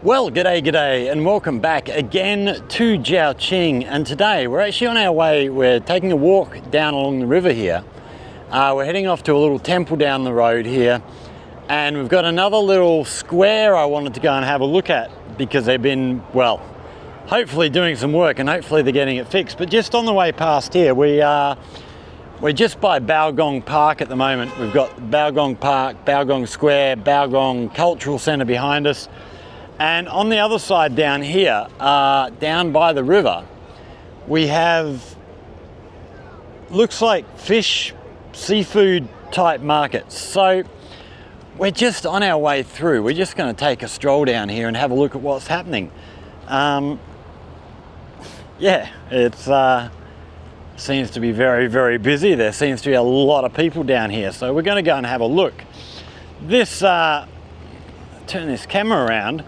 Well, g'day, and welcome back again to Zhaoqing. And today we're actually on our way. We're taking a walk down along the river here. We're heading off to a little temple down the road here, and we've got another little square I wanted to go and have a look at because they've been, well, hopefully doing some work and hopefully they're getting it fixed. But just on the way past here, we're just by Baogong Park at the moment. We've got Baogong Park, Baogong Square, Baogong Cultural Centre behind us. And on the other side down here, down by the river, we have, looks like fish, seafood type markets. So we're just on our way through. We're just going to take a stroll down here and have a look at what's happening. Yeah, it's seems to be very, very busy. There seems to be a lot of people down here. So we're going to go and have a look. This, turn this camera around.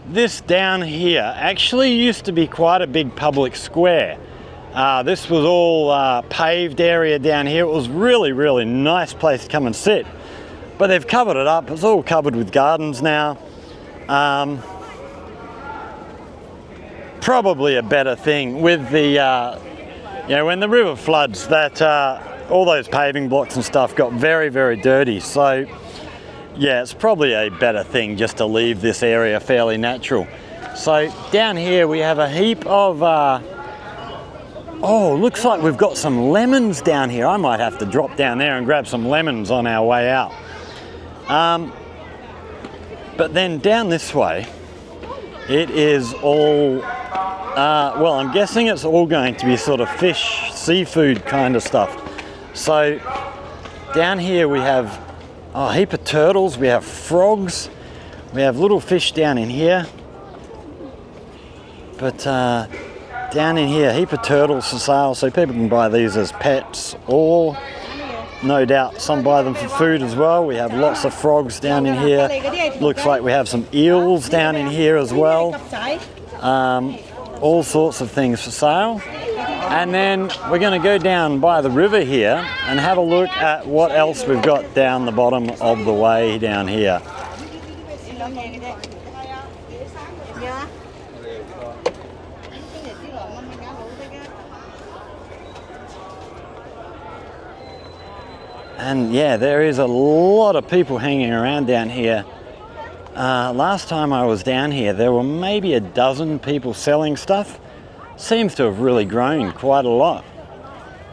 This down here actually used to be quite a big public square. This was all paved area down here. It was really, really nice place to come and sit. But they've covered it up. It's all covered with gardens now. Probably a better thing with the, you know, when the river floods, that all those paving blocks and stuff got very, very dirty. So yeah, it's probably a better thing just to leave this area fairly natural. So down here we have a heap of, oh, looks like we've got some lemons down here. I might have to drop down there and grab some lemons on our way out. But then down this way, it is all, well, I'm guessing it's all going to be sort of fish, seafood kind of stuff. So down here we have a heap of turtles, we have frogs, we have little fish down in here. But down in here, a heap of turtles for sale, so people can buy these as pets, or no doubt some buy them for food as well. We have lots of frogs down in here. Looks like we have some eels down in here as well. All sorts of things for sale. And then we're going to go down by the river here and have a look at what else we've got down the bottom of the way down here. And yeah, there is a lot of people hanging around down here. Last time I was down here, there were maybe a dozen people selling stuff. Seems to have really grown quite a lot.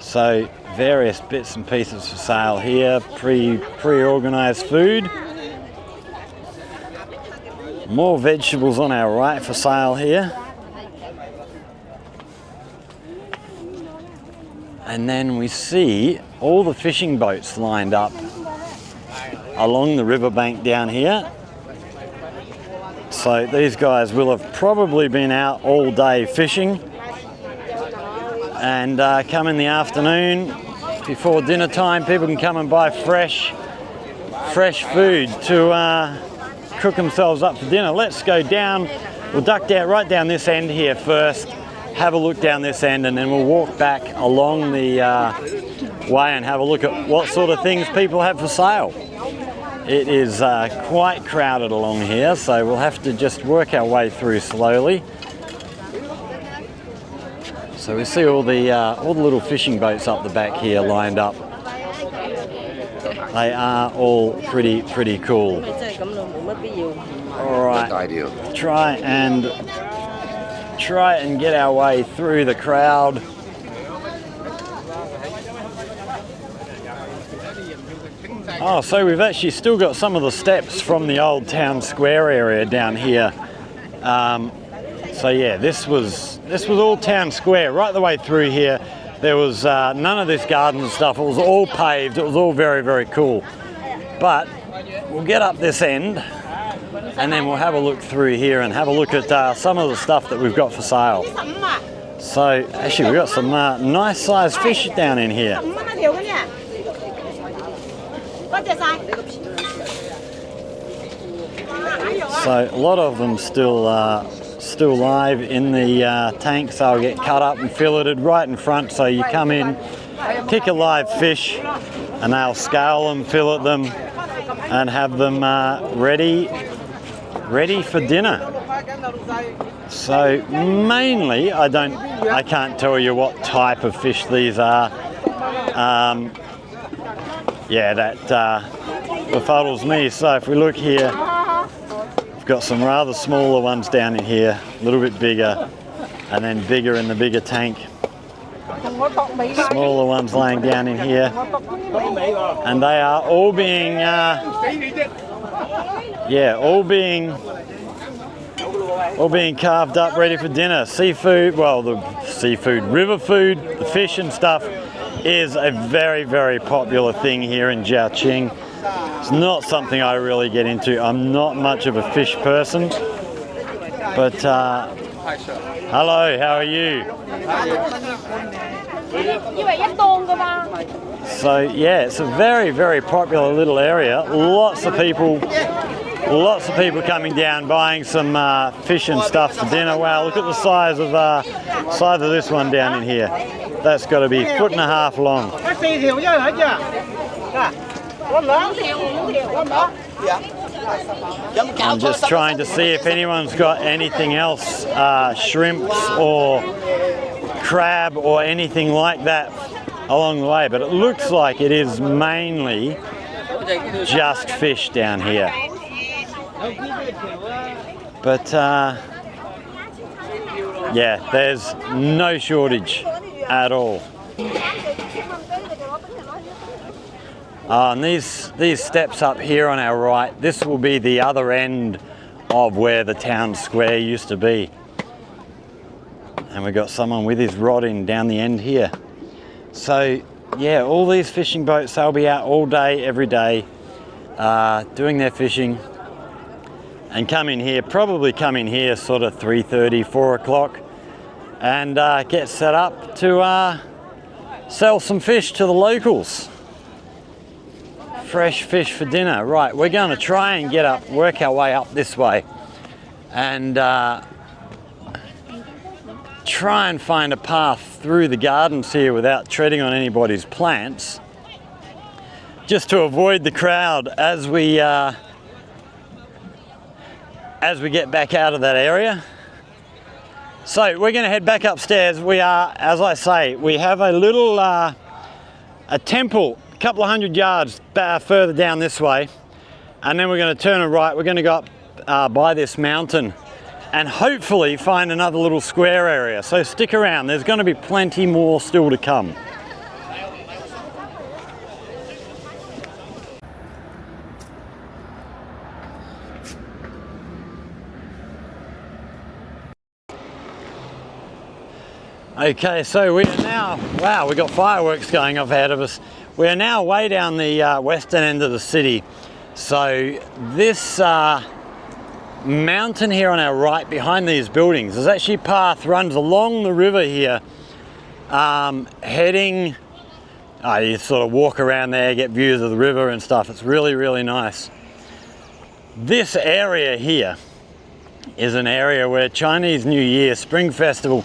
So various bits and pieces for sale here, pre-organized food. More vegetables on our right for sale here. And then we see all the fishing boats lined up along the riverbank down here. So these guys will have probably been out all day fishing and come in the afternoon before dinner time. People can come and buy fresh food to cook themselves up for dinner. Let's go down. We'll duck down right down this end here first, have a look down this end, and then we'll walk back along the way and have a look at what sort of things people have for sale. It is quite crowded along here, so we'll have to just work our way through slowly. So we see all the little fishing boats up the back here lined up. They are all pretty cool. All right, try and get our way through the crowd. Oh, so we've actually still got some of the steps from the old town square area down here. So yeah, this was all town square right the way through here. There was none of this garden and stuff. It was all paved. It was all very, very cool. But we'll get up this end and then we'll have a look through here and have a look at some of the stuff that we've got for sale. So actually we've got some nice sized fish down in here. So a lot of them still live in the tanks. They'll get cut up and filleted right in front. So you come in, pick a live fish, and they'll scale them, fillet them, and have them ready for dinner. So mainly, I can't tell you what type of fish these are. Yeah, that befuddles me. So if we look here, we've got some rather smaller ones down in here, a little bit bigger, and then bigger in the bigger tank. Smaller ones laying down in here, and they are all being, all being carved up, ready for dinner. Seafood, well, the seafood, river food, the fish and stuff is a very, very popular thing here in Zhaoqing. It's not something I really get into. I'm not much of a fish person, but hello, how are you? So yeah, it's a very, very popular little area. Lots of people coming down, buying some fish and stuff for dinner. Wow, look at the size of this one down in here. That's got to be 1.5 feet long. I'm just trying to see if anyone's got anything else, shrimps or crab or anything like that along the way, but it looks like it is mainly just fish down here. But yeah, there's no shortage at all. And these steps up here on our right, this will be the other end of where the town square used to be. And we've got someone with his rod in down the end here. So yeah, all these fishing boats, they'll be out all day, every day, doing their fishing, and probably come in here sort of 3:30, 4 o'clock, and get set up to sell some fish to the locals. Fresh fish for dinner. Right, we're going to try and work our way up this way, and try and find a path through the gardens here without treading on anybody's plants, just to avoid the crowd as we get back out of that area. So we're going to head back upstairs. We are, as I say, we have a little a temple a couple of 100 yards further down this way, and then we're going to turn a right. We're going to go up by this mountain and hopefully find another little square area. So stick around, there's going to be plenty more still to come. Okay, so we are now, wow, we've got fireworks going off ahead of us. We are now way down the western end of the city. So this mountain here on our right behind these buildings, there's actually a path runs along the river here, heading, you sort of walk around there, get views of the river and stuff. It's really, really nice. This area here is an area where Chinese New Year, Spring Festival,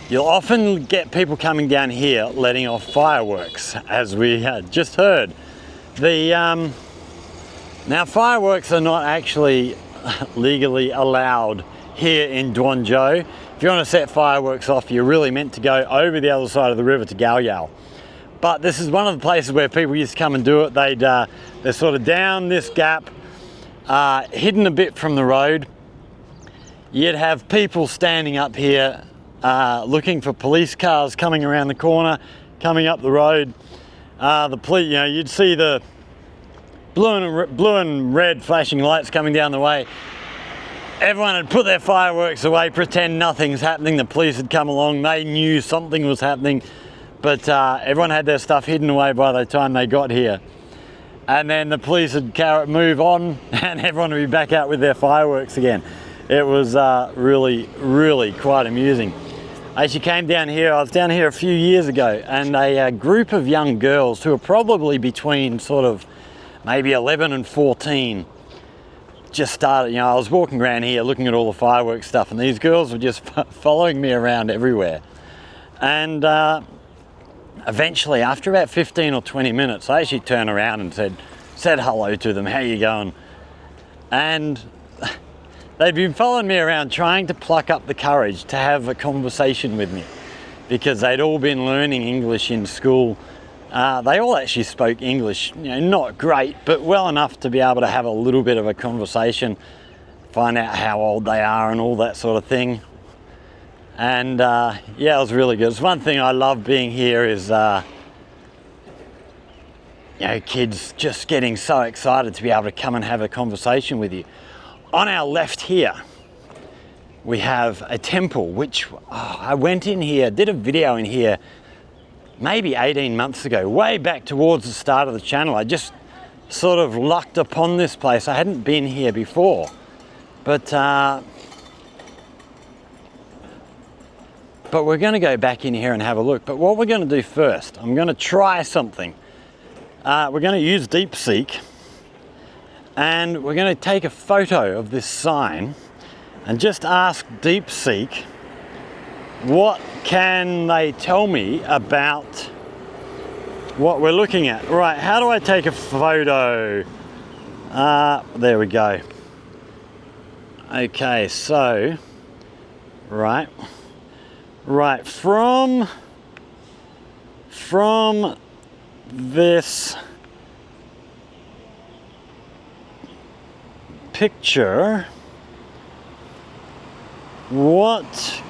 you'll often get people coming down here letting off fireworks, as we just heard. Now fireworks are not actually legally allowed here in Duanzhou. If you want to set fireworks off, you're really meant to go over the other side of the river to Gaoyao. But this is one of the places where people used to come and do it. They're sort of down this gap, hidden a bit from the road. You'd have people standing up here looking for police cars coming around the corner, coming up the road. The police, you'd see the blue and red flashing lights coming down the way. Everyone had put their fireworks away, pretend nothing's happening. The police had come along, they knew something was happening, but everyone had their stuff hidden away by the time they got here. And then the police would move on and everyone would be back out with their fireworks again. It was really, really quite amusing. I actually came down here, I was down here a few years ago, and a group of young girls who were probably between sort of maybe 11 and 14 just started, I was walking around here looking at all the fireworks stuff, and these girls were just following me around everywhere. And eventually, after about 15 or 20 minutes, I actually turned around and said hello to them, how you going? And They've been following me around trying to pluck up the courage to have a conversation with me, because they'd all been learning English in school. They all actually spoke English, you know, not great, but well enough to be able to have a little bit of a conversation, find out how old they are and all that sort of thing. And yeah, it was really good. It's one thing I love being here is, you know, kids just getting so excited to be able to come and have a conversation with you. On our left here, we have a temple, which I went in here, did a video in here maybe 18 months ago, way back towards the start of the channel. I just sort of lucked upon this place. I hadn't been here before, but we're going to go back in here and have a look. But what we're going to do first, I'm going to try something. We're going to use DeepSeek, and we're going to take a photo of this sign and just ask DeepSeek what can they tell me about what we're looking at. Right, how do I take a photo? There we go. Okay, so right from this picture, what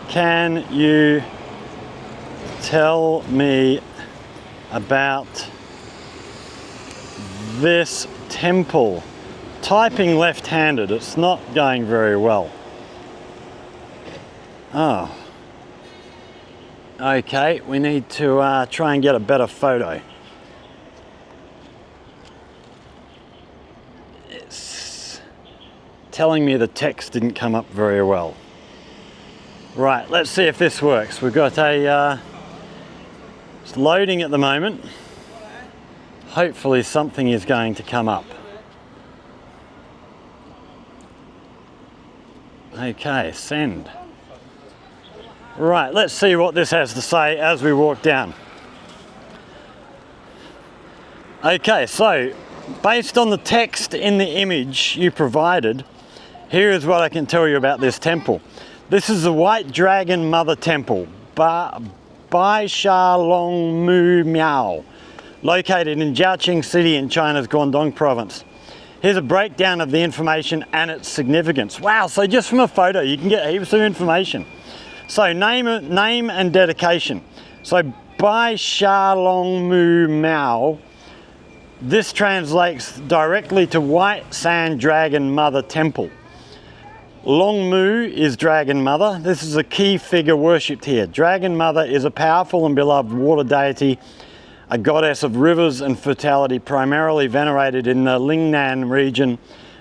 can you tell me about this temple? Typing left-handed, it's not going very well. Oh. Okay, we need to try and get a better photo. It's telling me the text didn't come up very well. Right, let's see if this works. We've got a, it's loading at the moment. Hopefully something is going to come up. Okay, send. Right, let's see what this has to say as we walk down. Okay, so based on the text in the image you provided, here is what I can tell you about this temple. This is the White Dragon Mother Temple, Baisha Longmu Miao, located in Zhaoqing City in China's Guangdong province. Here's a breakdown of the information and its significance. Wow, so just from a photo you can get heaps of information. So name and dedication. So Baisha Longmu Miao, this translates directly to White Sand Dragon Mother Temple. Longmu is Dragon Mother. This is a key figure worshipped here. Dragon Mother is a powerful and beloved water deity, a goddess of rivers and fertility, primarily venerated in the Lingnan region,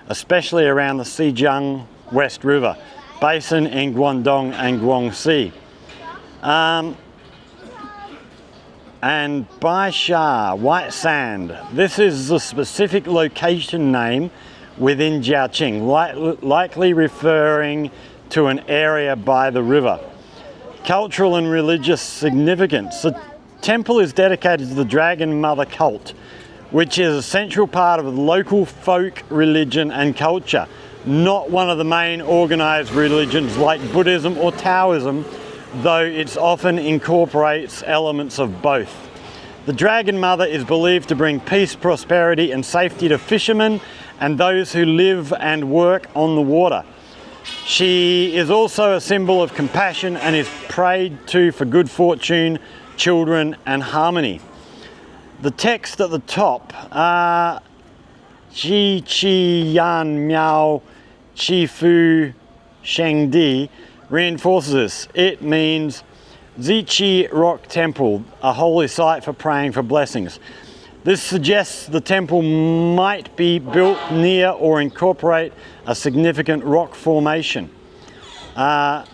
especially around the Xizang West River basin in Guangdong and Guangxi. And Baisha, white sand, this is the specific location name within Zhaoqing, likely referring to an area by the river. Cultural and religious significance. The temple is dedicated to the Dragon Mother cult, which is a central part of the local folk religion and culture, not one of the main organized religions like Buddhism or Taoism, though it often incorporates elements of both. The Dragon Mother is believed to bring peace, prosperity, and safety to fishermen and those who live and work on the water. She is also a symbol of compassion and is prayed to for good fortune, children, and harmony. The text at the top, Ji Qi Yan Miao Qi Fu Sheng Di, reinforces this. It means Ziqi Rock Temple, a holy site for praying for blessings. This suggests the temple might be built near or incorporate a significant rock formation. Ziqi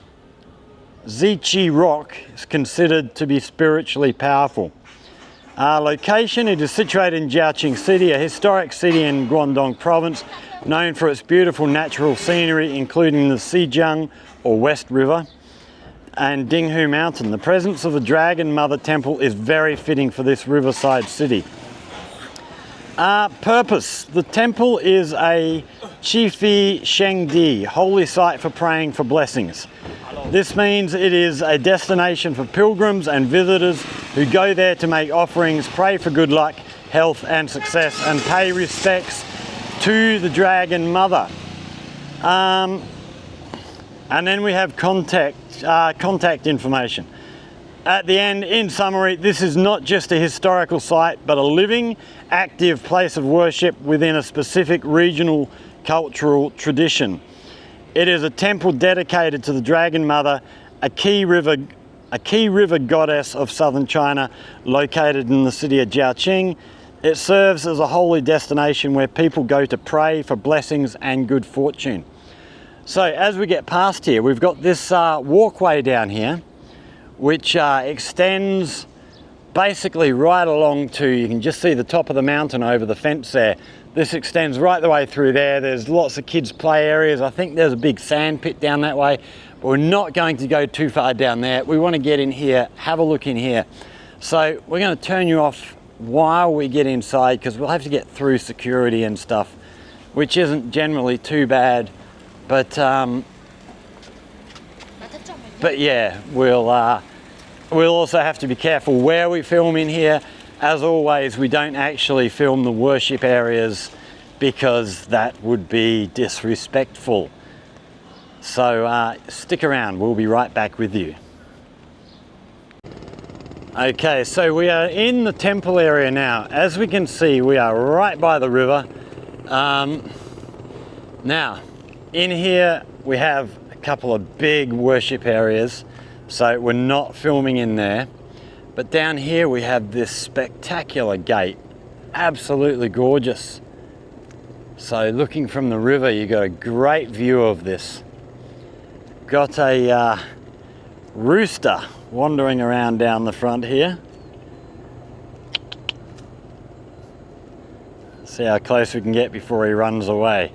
Rock is considered to be spiritually powerful. Location, it is situated in Zhaoqing City, a historic city in Guangdong province, known for its beautiful natural scenery, including the Xizang or West River and Dinghu Mountain. The presence of the Dragon Mother Temple is very fitting for this riverside city. Purpose. The temple is a Chifi Shengdi, holy site for praying for blessings. This means it is a destination for pilgrims and visitors who go there to make offerings, pray for good luck, health and success, and pay respects to the Dragon Mother. And then we have contact information. At the end, in summary, this is not just a historical site, but a living, active place of worship within a specific regional cultural tradition. It is a temple dedicated to the Dragon Mother, a key river goddess of southern China, located in the city of Zhaoqing. It serves as a holy destination where people go to pray for blessings and good fortune. So as we get past here, we've got this walkway down here, which extends basically right along to, you can just see the top of the mountain over the fence there. This extends right the way through there. There's lots of kids' play areas. I think there's a big sand pit down that way, but we're not going to go too far down there. We want to get in here, have a look in here. So we're going to turn you off while we get inside, because we'll have to get through security and stuff, which isn't generally too bad. But yeah, we'll also have to be careful where we film in here. As always, we don't actually film the worship areas because that would be disrespectful. So stick around, we'll be right back with you. Okay, so we are in the temple area now. As we can see, we are right by the river. Now, in here we have a couple of big worship areas, so we're not filming in there. But down here we have this spectacular gate, absolutely gorgeous. So looking from the river, you got a great view of this. Got a rooster wandering around down the front here. See how close we can get before he runs away.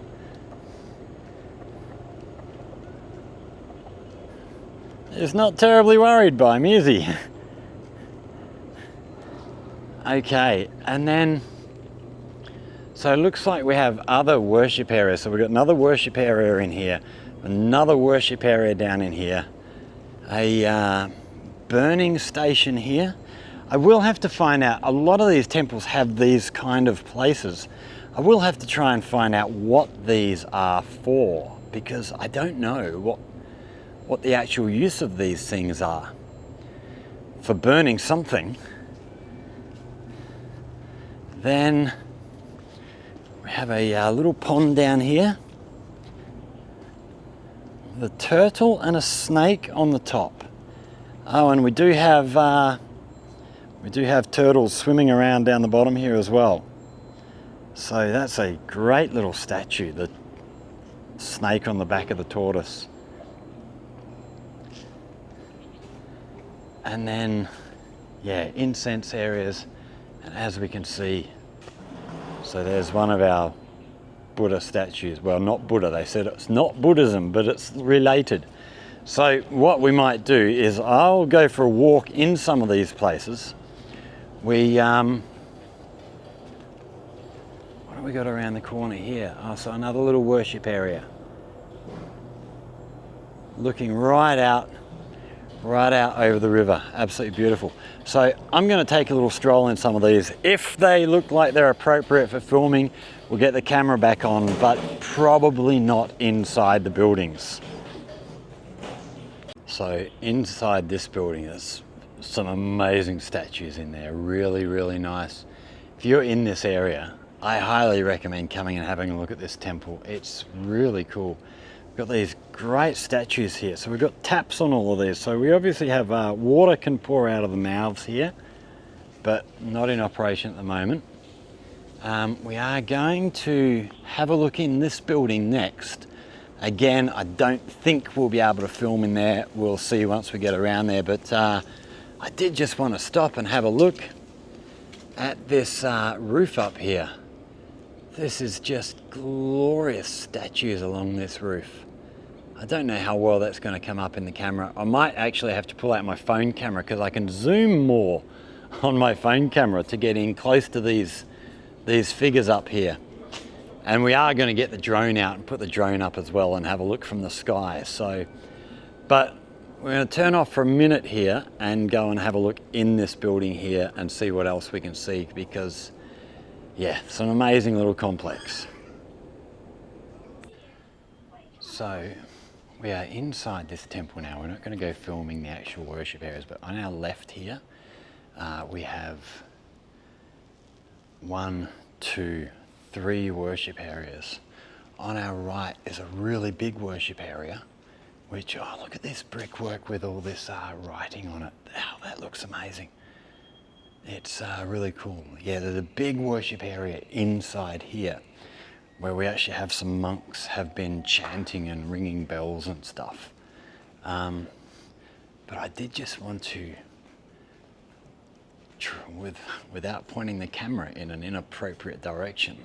He's not terribly worried by me, is he? Okay, and then, so it looks like we have other worship areas. So we've got another worship area in here, another worship area down in here, a burning station here. I will have to find out, a lot of these temples have these kind of places. I will have to try and find out what these are for, because I don't know what the actual use of these things are. For burning something. Then we have a little pond down here. The turtle and a snake on the top. Oh, and we do have turtles swimming around down the bottom here as well. So that's a great little statue, the snake on the back of the tortoise. And then, yeah, incense areas. And as we can see, so there's one of our Buddha statues. Well, not Buddha, they said it's not Buddhism, but it's related. So what we might do is I'll go for a walk in some of these places. What do we got around the corner here? Oh, so another little worship area. Looking right out over the river. Absolutely beautiful. So I'm going to take a little stroll in some of these. If they look like they're appropriate for filming, we'll get the camera back on, but probably not inside the buildings. So inside this building, there's some amazing statues in there. Really, really nice. If you're in this area, I highly recommend coming and having a look at this temple. It's really cool. We've got these great statues here. So we've got taps on all of these. So we obviously have water can pour out of the mouths here, but not in operation at the moment. We are going to have a look in this building next. Again, I don't think we'll be able to film in there. We'll see once we get around there, but I did just want to stop and have a look at this roof up here. This is just glorious statues along this roof. I don't know how well that's going to come up in the camera. I might actually have to pull out my phone camera because I can zoom more on my phone camera to get in close to these these figures up here. And we are going to get the drone out and put the drone up as well and have a look from the sky. So, but we're going to turn off for a minute here and go and have a look in this building here and see what else we can see, because yeah, it's an amazing little complex. So we are inside this temple now. We're not going to go filming the actual worship areas, but on our left here we have 1, 2, 3 worship areas. On our right is a really big worship area, which, oh, look at this brickwork with all this writing on it. Oh, that looks amazing. It's really cool. Yeah, there's a big worship area inside here where we actually have some monks have been chanting and ringing bells and stuff. But I did just want to, without pointing the camera in an inappropriate direction,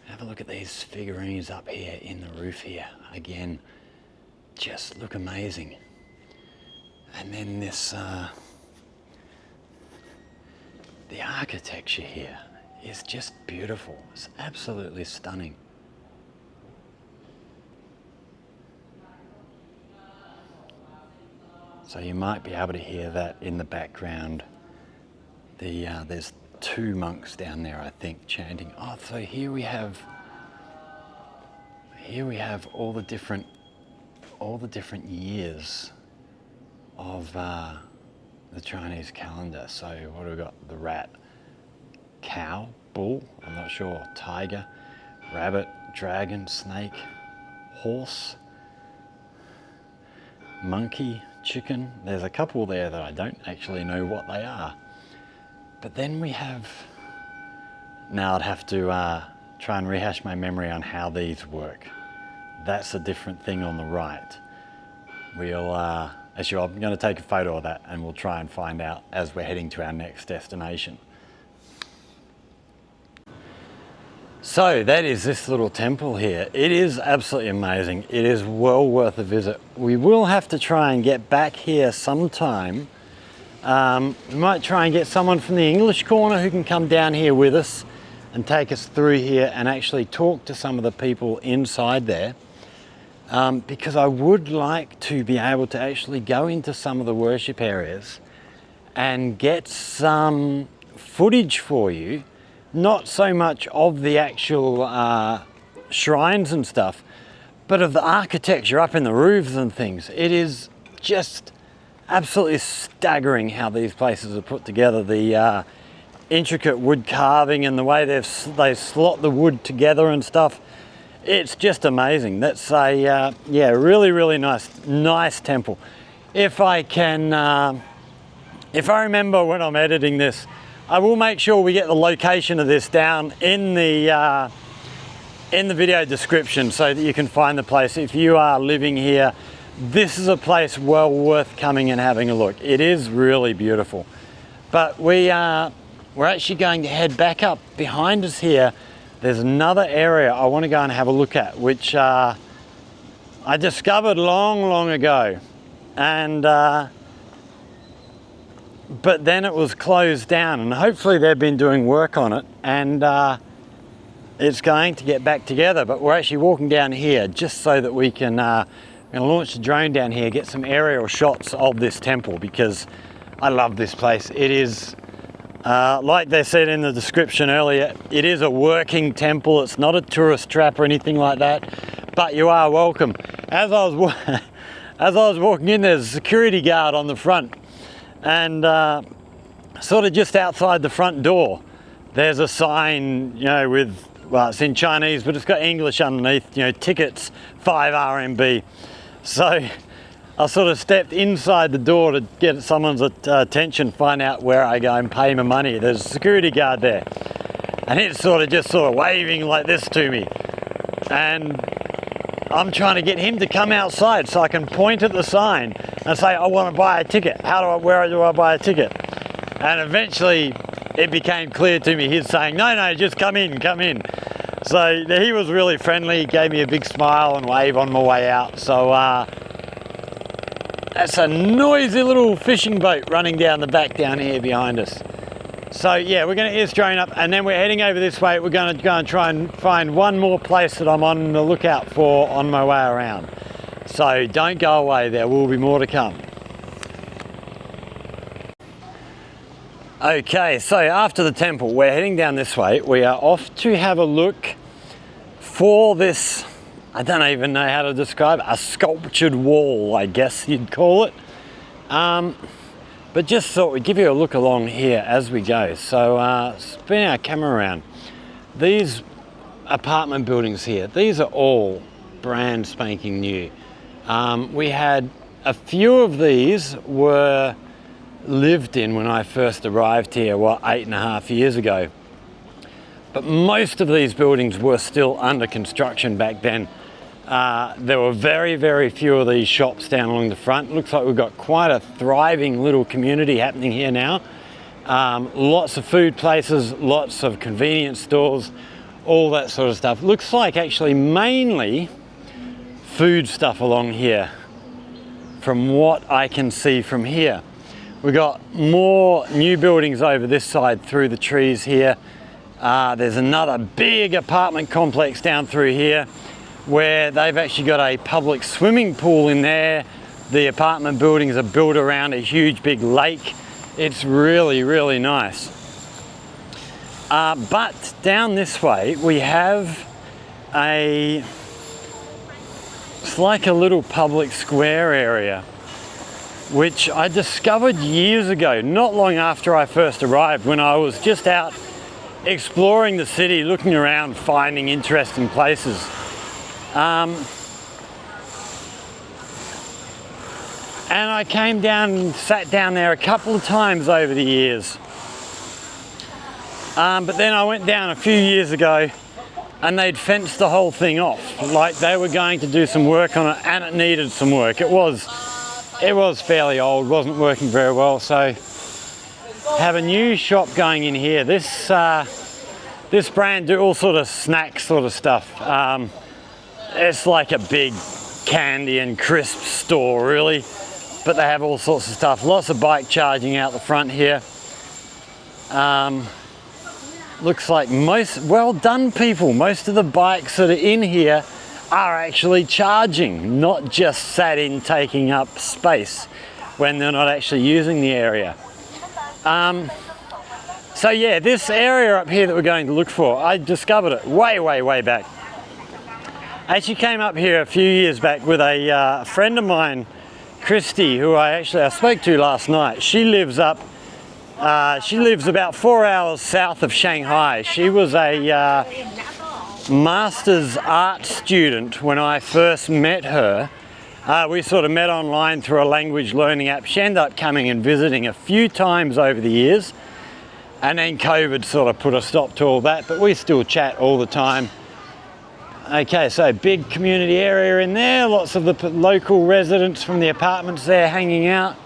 have a look at these figurines up here in the roof here. Again, just look amazing. And then this, the architecture here is just beautiful. It's absolutely stunning. So you might be able to hear that in the background. There's 2 monks down there, I think, chanting. Oh, so here we have all the different years of the Chinese calendar. So what have we got? The rat, cow, bull, I'm not sure, tiger, rabbit, dragon, snake, horse, monkey, chicken. There's a couple there that I don't actually know what they are. But then we have, now I'd have to try and rehash my memory on how these work. That's a different thing on the right. We'll, actually I'm going to take a photo of that and we'll try and find out as we're heading to our next destination. So that is this little temple here. It is absolutely amazing. It is well worth a visit. We will have to try and get back here sometime. We might try and get someone from the English corner who can come down here with us and take us through here and actually talk to some of the people inside there. Because I would like to be able to actually go into some of the worship areas and get some footage for you. Not so much of the actual shrines and stuff, but of the architecture up in the roofs and things. It is just absolutely staggering how these places are put together. The intricate wood carving and the way they slot the wood together and stuff. It's just amazing. That's a yeah, really nice temple. If I can, if I remember when I'm editing this, I will make sure we get the location of this down in the video description so that you can find the place. If you are living here, this is a place well worth coming and having a look. It is really beautiful. But we're actually going to head back up behind us here. There's another area I want to go and have a look at, which I discovered long ago, and but then it was closed down, and hopefully they've been doing work on it, and it's going to get back together. But we're actually walking down here just so that we can we're going to launch the drone down here, get some aerial shots of this temple, because I love this place. It is like they said in the description earlier, it is a working temple. It's not a tourist trap or anything like that, but you are welcome. As I was walking in, there's a security guard on the front, and sort of just outside the front door, there's a sign, you know, with, well, it's in Chinese, but it's got English underneath, you know, tickets 5 RMB. So I sort of stepped inside the door to get someone's attention, find out where I go and pay my money. There's a security guard there, and it's sort of waving like this to me, and I'm trying to get him to come outside so I can point at the sign and say, I want to buy a ticket. Where do I buy a ticket? And eventually it became clear to me, he's saying, no, just come in. So he was really friendly, gave me a big smile and wave on my way out. So that's a noisy little fishing boat running down the back down here behind us. So yeah, we're going to eavesdrone up, and then we're heading over this way. We're going to go and try and find one more place that I'm on the lookout for on my way around. So don't go away, there will be more to come. Okay, so after the temple, we're heading down this way. We are off to have a look for this, I don't even know how to describe it, a sculptured wall, I guess you'd call it. But just thought we'd give you a look along here as we go. So spin our camera around. These apartment buildings here, these are all brand spanking new. We had a few of these were lived in when I first arrived here, 8.5 years ago. But most of these buildings were still under construction back then. There were very, very few of these shops down along the front. Looks like we've got quite a thriving little community happening here now. Lots of food places, lots of convenience stores, all that sort of stuff. Looks like actually mainly food stuff along here, from what I can see from here. We've got more new buildings over this side through the trees here. There's another big apartment complex down through here where they've actually got a public swimming pool in there. The apartment buildings are built around a huge big lake. It's really, really nice. But down this way we have it's like a little public square area, which I discovered years ago, not long after I first arrived, when I was just out exploring the city, looking around, finding interesting places. And I came down and sat down there a couple of times over the years. But then I went down a few years ago and they'd fenced the whole thing off. Like they were going to do some work on it and it needed some work. It was fairly old, wasn't working very well, so have a new shop going in here. This brand do all sort of snack sort of stuff. It's like a big candy and crisp store really, but they have all sorts of stuff. Lots of bike charging out the front here. Looks like well done people. Most of the bikes that are in here are actually charging, not just sat in taking up space when they're not actually using the area. So yeah, this area up here that we're going to look for, I discovered it way back. I actually came up here a few years back with a friend of mine, Christy, who I spoke to last night. She lives about 4 hours south of Shanghai. She was a master's art student when I first met her. We sort of met online through a language learning app. She ended up coming and visiting a few times over the years, and then COVID sort of put a stop to all that, but we still chat all the time. Okay, so big community area in there, lots of the local residents from the apartments there hanging out.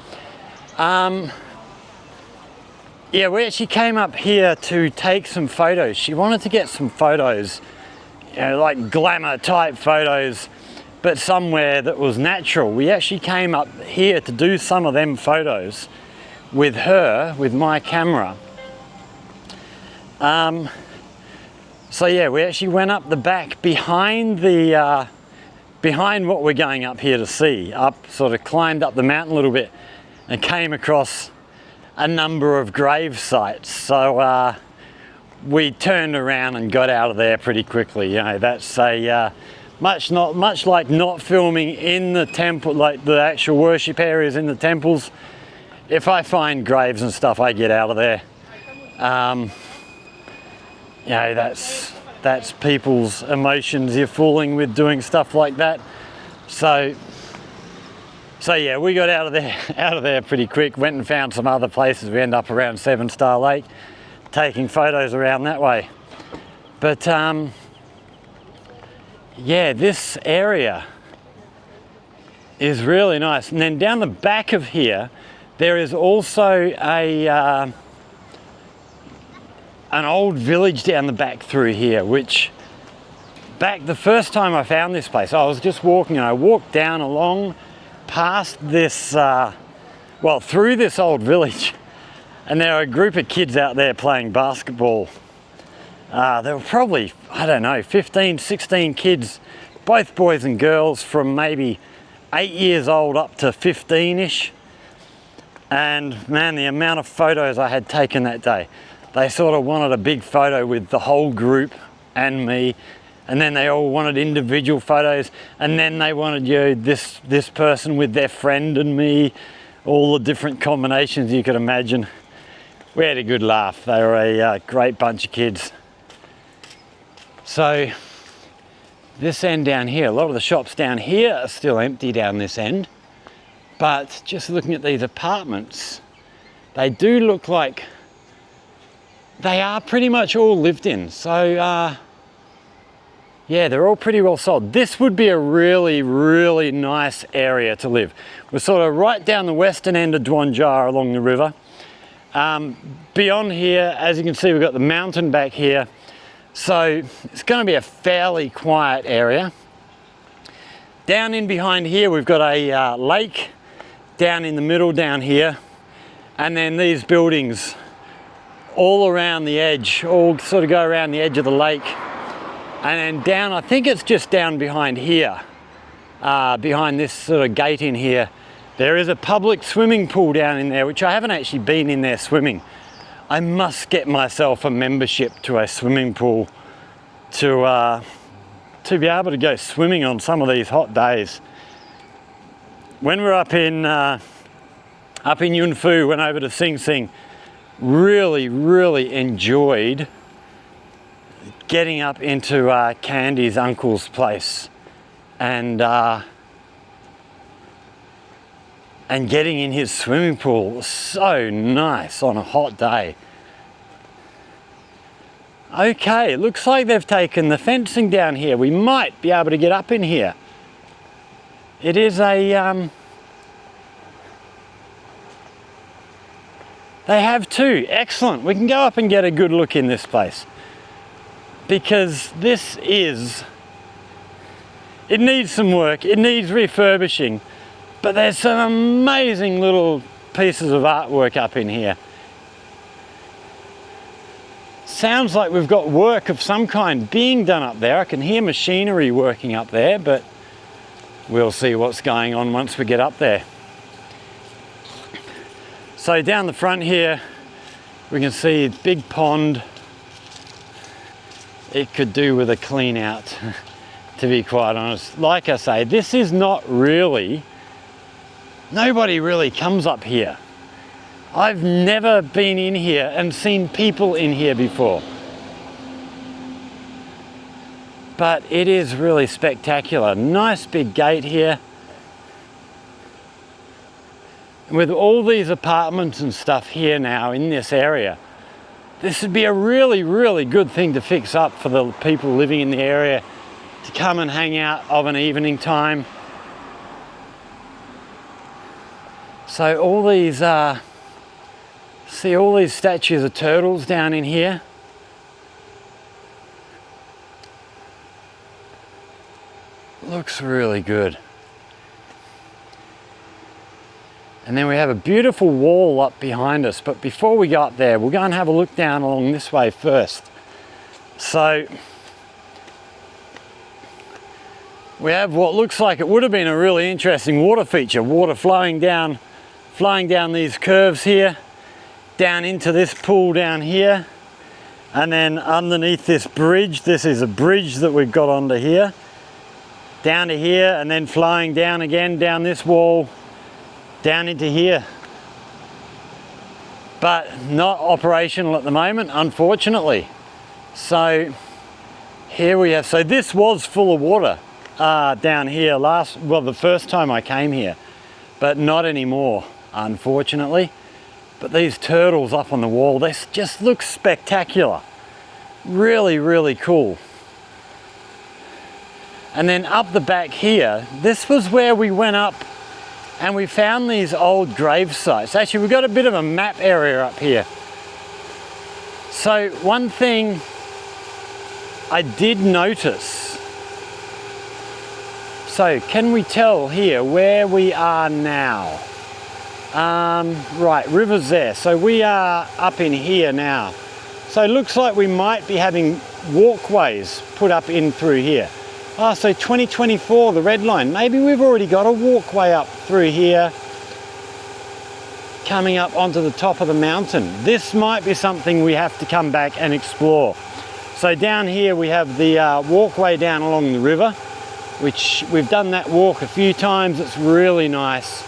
Yeah, we actually came up here to take some photos. She wanted to get some photos, you know, like glamour type photos, but somewhere that was natural. We actually came up here to do some of them photos with her, with my camera. So yeah, we actually went up the back behind behind what we're going up here to see, sort of climbed up the mountain a little bit and came across a number of grave sites. So we turned around and got out of there pretty quickly. You know, that's much like not filming in the temple, like the actual worship areas in the temples. If I find graves and stuff, I get out of there. You know, that's people's emotions you're fooling with doing stuff like that. So yeah, we got out of there pretty quick. Went and found some other places. We end up around 7 Star Lake, taking photos around that way. But yeah, this area is really nice. And then down the back of here, there is also an old village down the back through here, which the first time I found this place, I was just walking and I walked down along past this, through this old village, And there are a group of kids out there playing basketball. There were probably, I don't know, 15, 16 kids, both boys and girls, from maybe 8 years old up to 15-ish. And man, the amount of photos I had taken that day. They sort of wanted a big photo with the whole group and me, and then they all wanted individual photos, and then they wanted, you know, this person with their friend and me, all the different combinations you could imagine. We had a good laugh. They were a great bunch of kids. So this end down here, a lot of the shops down here are still empty down this end. But just looking at these apartments, they do look like they are pretty much all lived in. So yeah, they're all pretty well sold. This would be a really, really nice area to live. We're sort of right down the western end of Duanzhou along the river. Beyond here, as you can see, we've got the mountain back here. So it's going to be a fairly quiet area. Down in behind here, we've got a lake down in the middle down here. And then these buildings all around the edge, all sort of go around the edge of the lake. And then down, I think it's just down behind here, behind this sort of gate in here, there is a public swimming pool down in there, which I haven't actually been in there swimming. I must get myself a membership to a swimming pool to be able to go swimming on some of these hot days. When we're up in Yunfu, went over to Sing Sing, really enjoyed getting up into Candy's uncle's place and getting in his swimming pool. It was so nice on a hot day. Okay, it looks like they've taken the fencing down here. We might be able to get up in here. It is a they have two. Excellent. We can go up and get a good look in this place, because this is, it needs some work, it needs refurbishing, but there's some amazing little pieces of artwork up in here. Sounds like we've got work of some kind being done up there. I can hear machinery working up there, but we'll see what's going on once we get up there. So down the front here, we can see a big pond. It could do with a clean out, to be quite honest. Like I say, this is not really, nobody really comes up here. I've never been in here and seen people in here before. But it is really spectacular. Nice big gate here. With all these apartments and stuff here now in this area, this would be a really good thing to fix up for the people living in the area to come and hang out of an evening time. So all these, see all these statues of turtles down in here? Looks really good. And then we have a beautiful wall up behind us, but before we go up there, we'll go and have a look down along this way first. So we have what looks like it would have been a really interesting water feature, water flowing down these curves here, down into this pool down here, and then underneath this bridge, this is a bridge that we've got onto here, down to here, and then flowing down again, down this wall, down into here. But not operational at the moment, unfortunately. So here we have, so this was full of water down here the first time I came here, but not anymore, unfortunately. But these turtles up on the wall, they just look spectacular. Really cool. And then up the back here, this was where we went up and we found these old grave sites. Actually, we've got a bit of a map area up here. So one thing I did notice, so can we tell here where we are now? Right, river's there. So we are up in here now. So it looks like we might be having walkways put up in through here. Oh, so 2024, the red line. Maybe we've already got a walkway up through here coming up onto the top of the mountain. This might be something we have to come back and explore. So down here we have the walkway down along the river, which we've done that walk a few times. It's really nice.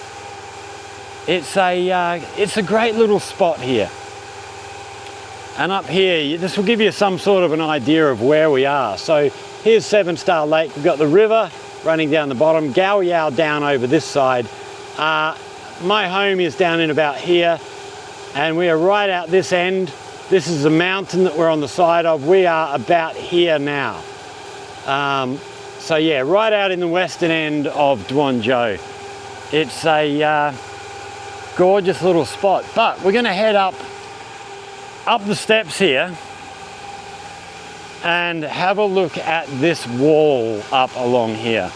It's a great little spot here. And up here, this will give you some sort of an idea of where we are. So here's Seven Star Lake. We've got the river running down the bottom, Gao Yao down over this side. My home is down in about here, and we are right out this end. This is the mountain that we're on the side of. We are about here now. So yeah, right out in the western end of Duanzhou. It's a gorgeous little spot, but we're gonna head up the steps here and have a look at this wall up along here.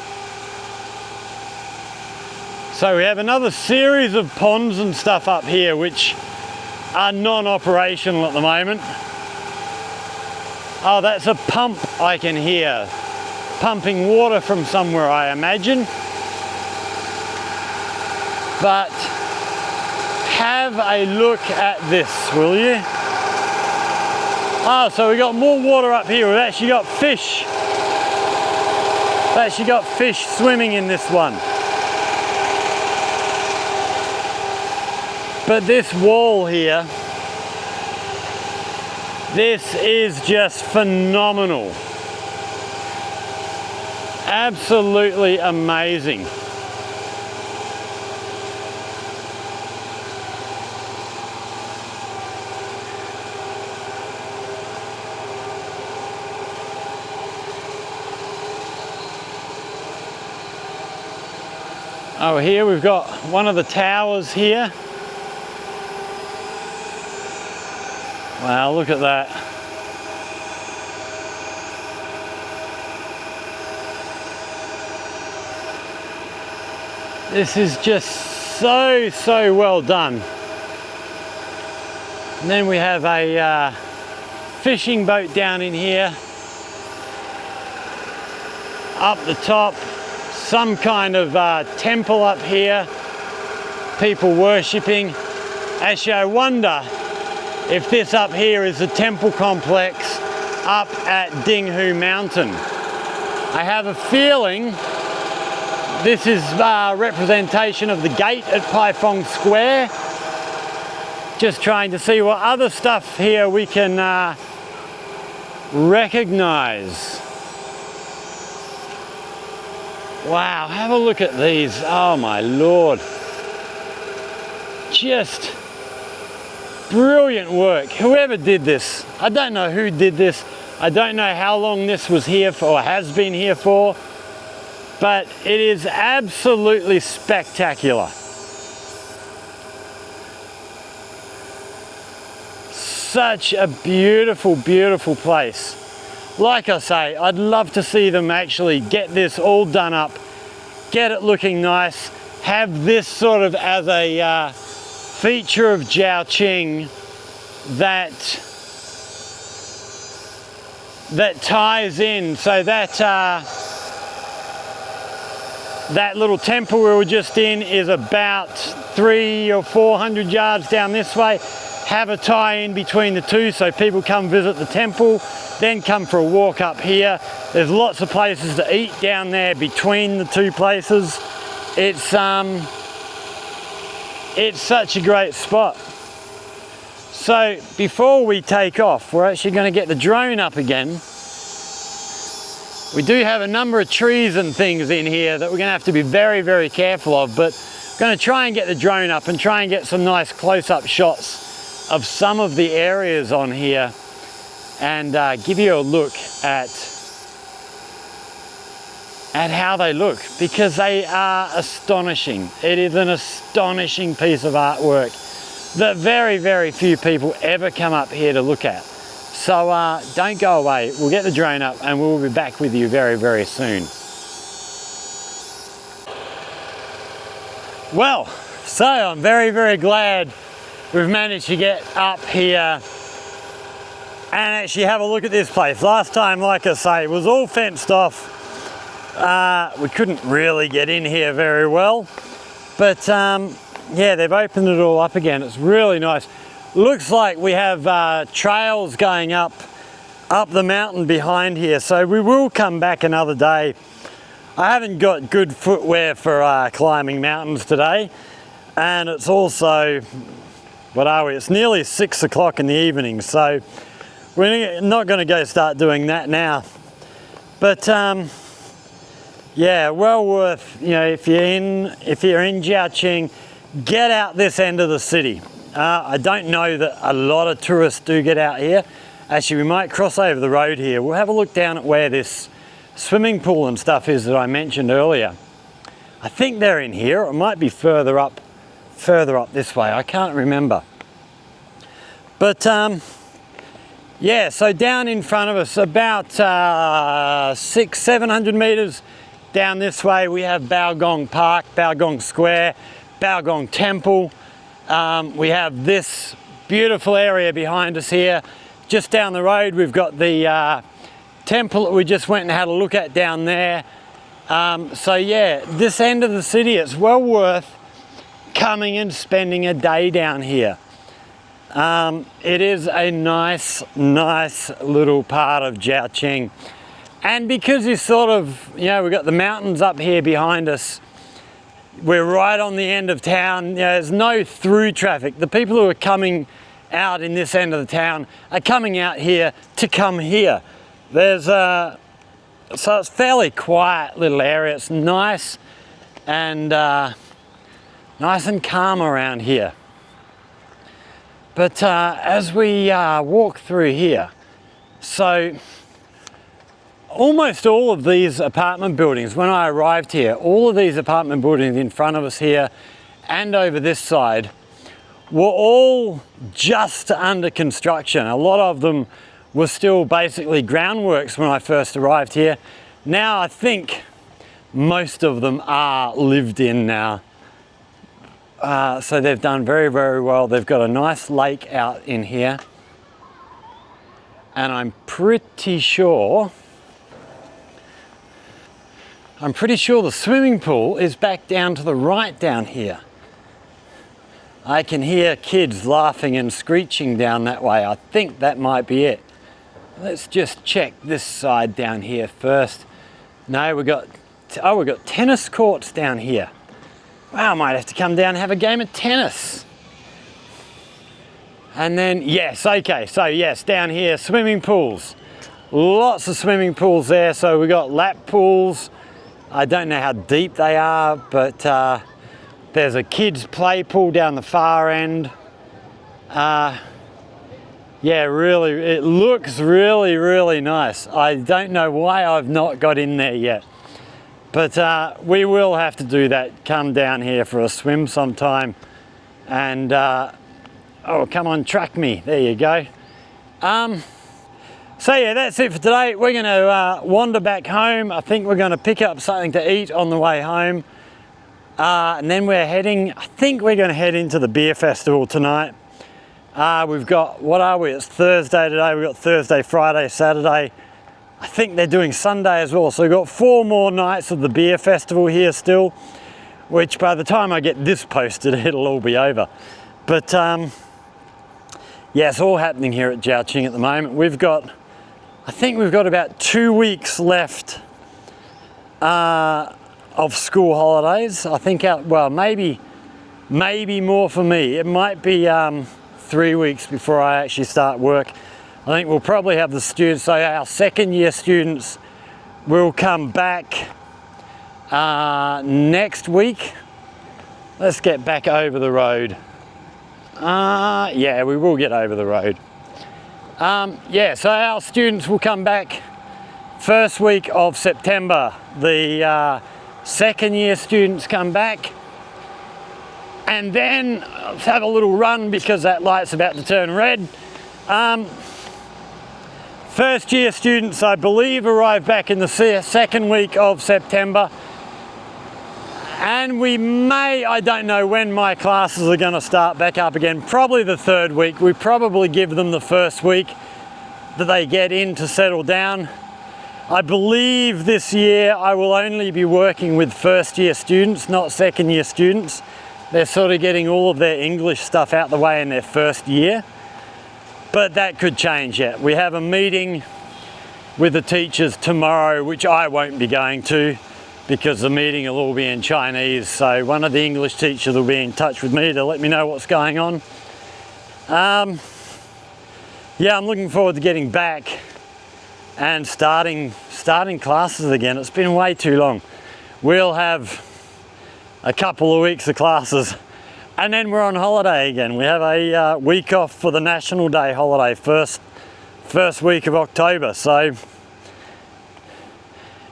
So we have another series of ponds and stuff up here which are non-operational at the moment. Oh, that's a pump I can hear. Pumping water from somewhere, I imagine. But have a look at this, will you? Oh, so we got more water up here. We've actually got fish. We've actually got fish swimming in this one. But this wall here, this is just phenomenal. Absolutely amazing. Oh, here we've got one of the towers here. Wow, look at that. This is just so well done. And then we have a fishing boat down in here. Up the top, some kind of temple up here. People worshipping. Actually, I wonder if this up here is the temple complex up at Dinghu Mountain. I have a feeling this is a representation of the gate at Paifeng Square. Just trying to see what other stuff here we can recognize. Wow, have a look at these. Oh my Lord. Just brilliant work. Whoever did this, I don't know who did this. I don't know how long this was here for or has been here for, but it is absolutely spectacular. Such a beautiful, beautiful place. Like I say, I'd love to see them actually get this all done up, get it looking nice, have this sort of as a feature of Zhaoqing that ties in. So that little temple we were just in is about 300 or 400 yards down this way. Have a tie in between the two so people come visit the temple, then come for a walk up here. There's lots of places to eat down there between the two places. It's such a great spot. So before we take off, we're actually going to get the drone up again. We do have a number of trees and things in here that we're going to have to be very, very careful of, but I'm going to try and get the drone up and try and get some nice close-up shots of some of the areas on here and give you a look at how they look, because they are astonishing. It is an astonishing piece of artwork that very, very few people ever come up here to look at. So don't go away. We'll get the drone up and we'll be back with you very, very soon. Well, So I'm very, very glad we've managed to get up here and actually have a look at this place. Last time, like I say, it was all fenced off. We couldn't really get in here very well, but yeah, they've opened it all up again. It's really nice. Looks like we have trails going up the mountain behind here, so we will come back another day. I haven't got good footwear for climbing mountains today, and it's also, what are we? It's nearly 6 o'clock in the evening, so we're not going to go start doing that now. But yeah, well worth, you know, if you're in Zhaoqing, get out this end of the city. I don't know that a lot of tourists do get out here. Actually, we might cross over the road here. We'll have a look down at where this swimming pool and stuff is that I mentioned earlier. I think they're in here. It might be further up this way. I can't remember. But yeah, so down in front of us, about 600-700 meters down this way, we have Baogong Park, Baogong Square, Baogong Temple. We have this beautiful area behind us here. Just down the road, we've got the temple that we just went and had a look at down there. So yeah, this end of the city, it's well worth coming and spending a day down here. It is a nice little part of Zhaoqing. And because it's sort of, you know, we've got the mountains up here behind us, we're right on the end of town. You know, there's no through traffic. The people who are coming out in this end of the town are coming out here to come here. There's so it's a fairly quiet little area. It's nice and calm around here. But as we walk through here, so almost all of these apartment buildings, when I arrived here, all of these apartment buildings in front of us here and over this side were all just under construction. A lot of them were still basically groundworks when I first arrived here. Now I think most of them are lived in now. So they've done very, very well. They've got a nice lake out in here. And I'm pretty sure the swimming pool is back down to the right down here. I can hear kids laughing and screeching down that way. I think that might be it. Let's just check this side down here first. No, we've got tennis courts down here. Wow, I might have to come down and have a game of tennis. And then, yes, okay, so yes, down here, swimming pools. Lots of swimming pools there. So we've got lap pools. I don't know how deep they are, but there's a kids' play pool down the far end. Yeah, really, it looks really, really nice. I don't know why I've not got in there yet. But we will have to do that, come down here for a swim sometime. And, oh, come on, track me, there you go. So yeah, that's it for today. We're gonna wander back home. I think we're gonna pick up something to eat on the way home. And then I think we're gonna head into the beer festival tonight. We've got, what are we? It's Thursday today. We've got Thursday, Friday, Saturday. I think they're doing Sunday as well. So we've got 4 more nights of the beer festival here still, which by the time I get this posted, it'll all be over. But yeah, it's all happening here at Zhaoqing at the moment. I think we've got about 2 weeks left of school holidays. I think, well, maybe more for me. It might be 3 weeks before I actually start work. I think we'll probably have the students, so our second year students will come back next week. Let's get back over the road. Yeah, we will get over the road. Yeah, so our students will come back first week of September. The second year students come back. And then let's have a little run because that light's about to turn red. First year students, I believe, arrive back in the second week of September. And we may, I don't know when my classes are going to start back up again, probably the third week. We probably give them the first week that they get in to settle down. I believe this year I will only be working with first year students, not second year students. They're sort of getting all of their English stuff out the way in their first year, but that could change yet. We have a meeting with the teachers tomorrow, which I won't be going to because the meeting will all be in Chinese. So one of the English teachers will be in touch with me to let me know what's going on. Yeah, I'm looking forward to getting back and starting classes again. It's been way too long. We'll have a couple of weeks of classes and then we're on holiday again. We have a week off for the National Day holiday, first week of October. So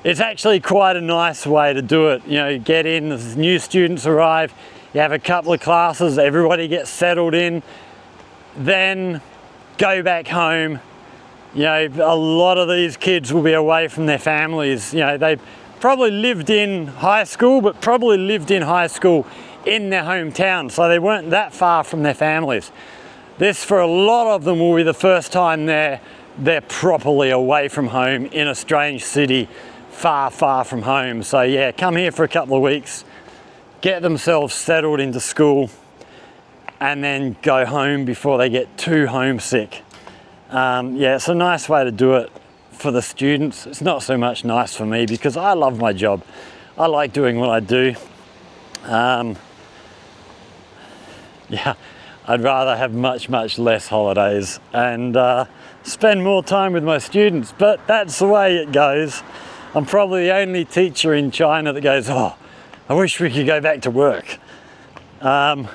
it's actually quite a nice way to do it. You know, you get in, as new students arrive, you have a couple of classes, everybody gets settled in, then go back home. You know, a lot of these kids will be away from their families. You know, they probably lived in high school, but probably lived in high school in their hometown, so they weren't that far from their families. This, for a lot of them, will be the first time they're properly away from home in a strange city, far from home. So yeah, come here for a couple of weeks, get themselves settled into school, and then go home before they get too homesick. Yeah, it's a nice way to do it for the students. It's not so much nice for me because I love my job. I like doing what I do. Yeah, I'd rather have much less holidays and spend more time with my students, but that's the way it goes. I'm probably the only teacher in China that goes, oh, I wish we could go back to work. But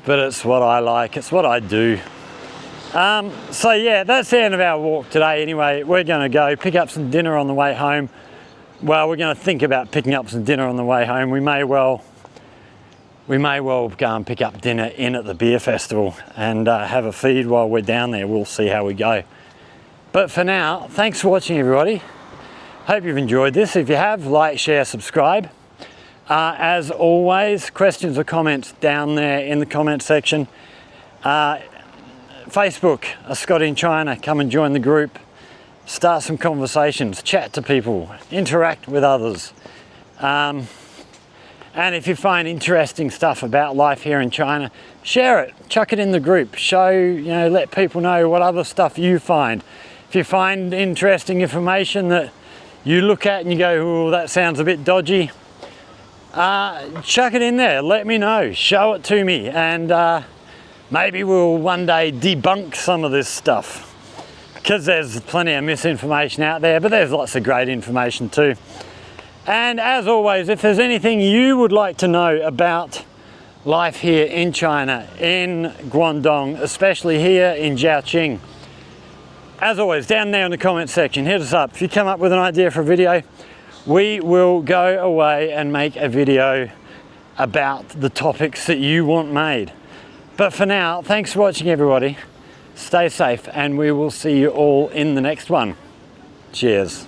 it's what I like, it's what I do. So yeah, that's the end of our walk today. Anyway, we're going to go pick up some dinner on the way home. Well, we're going to think about picking up some dinner on the way home. We may well go and pick up dinner in at the beer festival and have a feed while we're down there. We'll see how we go. But for now, thanks for watching, everybody. Hope you've enjoyed this. If you have, like, share, subscribe. As always, questions or comments down there in the comment section. Facebook, a Scot in China, come and join the group, start some conversations, chat to people, interact with others. And if you find interesting stuff about life here in China, share it, chuck it in the group, let people know what other stuff you find. If you find interesting information that you look at and you go, oh, that sounds a bit dodgy, chuck it in there, let me know, show it to me, and maybe we'll one day debunk some of this stuff, because there's plenty of misinformation out there, but there's lots of great information too. And as always, if there's anything you would like to know about life here in China, in Guangdong, especially here in Zhaoqing, as always, down there in the comment section, hit us up. If you come up with an idea for a video, we will go away and make a video about the topics that you want made. But for now, thanks for watching, everybody. Stay safe, and we will see you all in the next one. Cheers.